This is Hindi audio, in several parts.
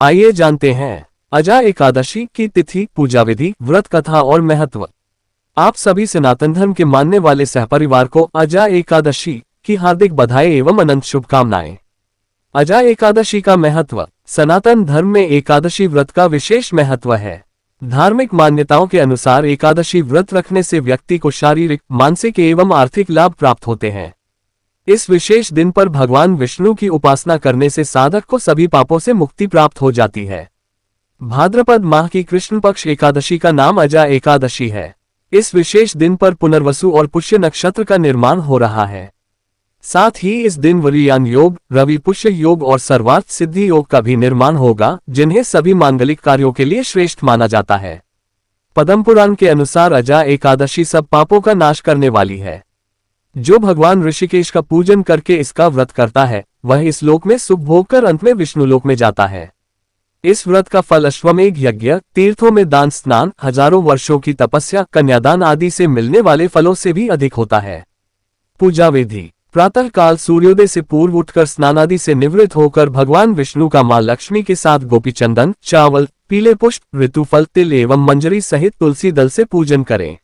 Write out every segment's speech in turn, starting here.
आइए जानते हैं अजा एकादशी की तिथि, पूजा विधि, व्रत कथा और महत्व। आप सभी सनातन धर्म के मानने वाले सहपरिवार को अजा एकादशी की हार्दिक बधाई एवं अनंत शुभकामनाएं। अजा एकादशी का महत्व। सनातन धर्म में एकादशी व्रत का विशेष महत्व है। धार्मिक मान्यताओं के अनुसार एकादशी व्रत रखने से व्यक्ति को शारीरिक, मानसिक एवं आर्थिक लाभ प्राप्त होते हैं। इस विशेष दिन पर भगवान विष्णु की उपासना करने से साधक को सभी पापों से मुक्ति प्राप्त हो जाती है। भाद्रपद माह की कृष्ण पक्ष एकादशी का नाम अजा एकादशी है। इस विशेष दिन पर पुनर्वसु और पुष्य नक्षत्र का निर्माण हो रहा है। साथ ही इस दिन वरीयान योग, रवि पुष्य योग और सर्वार्थ सिद्धि योग का भी निर्माण होगा, जिन्हें सभी मांगलिक कार्यों के लिए श्रेष्ठ माना जाता है। पद्म पुराण के अनुसार अजा एकादशी सब पापों का नाश करने वाली है। जो भगवान ऋषिकेश का पूजन करके इसका व्रत करता है, वह इस लोक में सुख भोग कर अंत में विष्णु लोक में जाता है। इस व्रत का फल अश्वमेघ यज्ञ, तीर्थों में दान, स्नान, हजारों वर्षों की तपस्या, कन्यादान आदि से मिलने वाले फलों से भी अधिक होता है। पूजा विधि। प्रातः काल सूर्योदय से पूर्व उठकर स्नान आदि से निवृत्त होकर भगवान विष्णु का मां लक्ष्मी के साथ गोपी चंदन, चावल, पीले पुष्प, ऋतुफल, तिल एवं मंजरी सहित तुलसी दल से पूजन करें।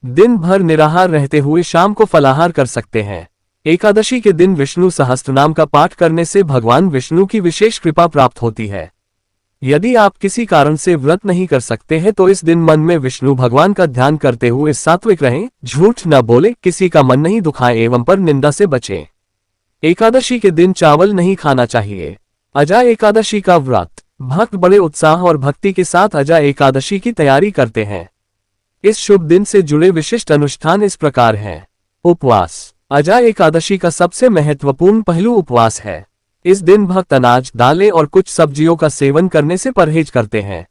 दिन भर निराहार रहते हुए शाम को फलाहार कर सकते हैं। एकादशी के दिन विष्णु सहस्त्रनाम का पाठ करने से भगवान विष्णु की विशेष कृपा प्राप्त होती है। यदि आप किसी कारण से व्रत नहीं कर सकते हैं तो इस दिन मन में विष्णु भगवान का ध्यान करते हुए सात्विक रहें, झूठ न बोले, किसी का मन नहीं दुखाएं एवं पर निंदा से बचें। एकादशी के दिन चावल नहीं खाना चाहिए। अजा एकादशी का व्रत। भक्त बड़े उत्साह और भक्ति के साथ अजा एकादशी की तैयारी करते हैं। इस शुभ दिन से जुड़े विशिष्ट अनुष्ठान इस प्रकार हैं। उपवास। अजा एकादशी का सबसे महत्वपूर्ण पहलू उपवास है। इस दिन भक्त अनाज, दालें और कुछ सब्जियों का सेवन करने से परहेज करते हैं।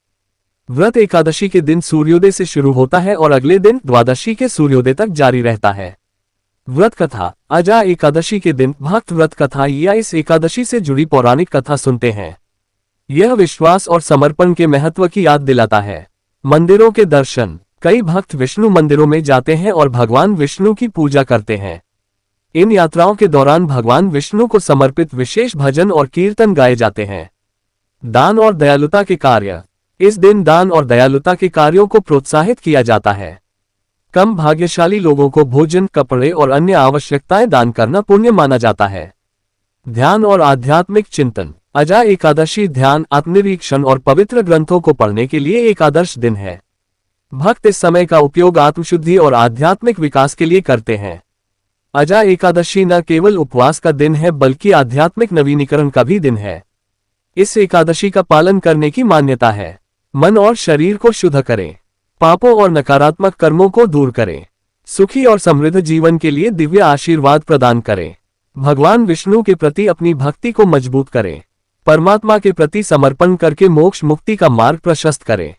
व्रत एकादशी के दिन सूर्योदय से शुरू होता है और अगले दिन द्वादशी के सूर्योदय तक जारी रहता है। व्रत कथा। अजा एकादशी के दिन भक्त व्रत कथा या इस एकादशी से जुड़ी पौराणिक कथा सुनते हैं। यह विश्वास और समर्पण के महत्व की याद दिलाता है। मंदिरों के दर्शन। कई भक्त विष्णु मंदिरों में जाते हैं और भगवान विष्णु की पूजा करते हैं। इन यात्राओं के दौरान भगवान विष्णु को समर्पित विशेष भजन और कीर्तन गाए जाते हैं। दान और दयालुता के कार्य। इस दिन दान और दयालुता के कार्यों को प्रोत्साहित किया जाता है। कम भाग्यशाली लोगों को भोजन, कपड़े और अन्य आवश्यकताएं दान करना पुण्य माना जाता है। ध्यान और आध्यात्मिक चिंतन। अजा एकादशी ध्यान, आत्मनिरीक्षण और पवित्र ग्रंथों को पढ़ने के लिए एक आदर्श दिन है। भक्त इस समय का उपयोग आत्मशुद्धि और आध्यात्मिक विकास के लिए करते हैं। अजा एकादशी न केवल उपवास का दिन है बल्कि आध्यात्मिक नवीनीकरण का भी दिन है। इस एकादशी का पालन करने की मान्यता है। मन और शरीर को शुद्ध करें, पापों और नकारात्मक कर्मों को दूर करें, सुखी और समृद्ध जीवन के लिए दिव्य आशीर्वाद प्रदान करें, भगवान विष्णु के प्रति अपनी भक्ति को मजबूत करें, परमात्मा के प्रति समर्पण करके मोक्ष मुक्ति का मार्ग प्रशस्त करें।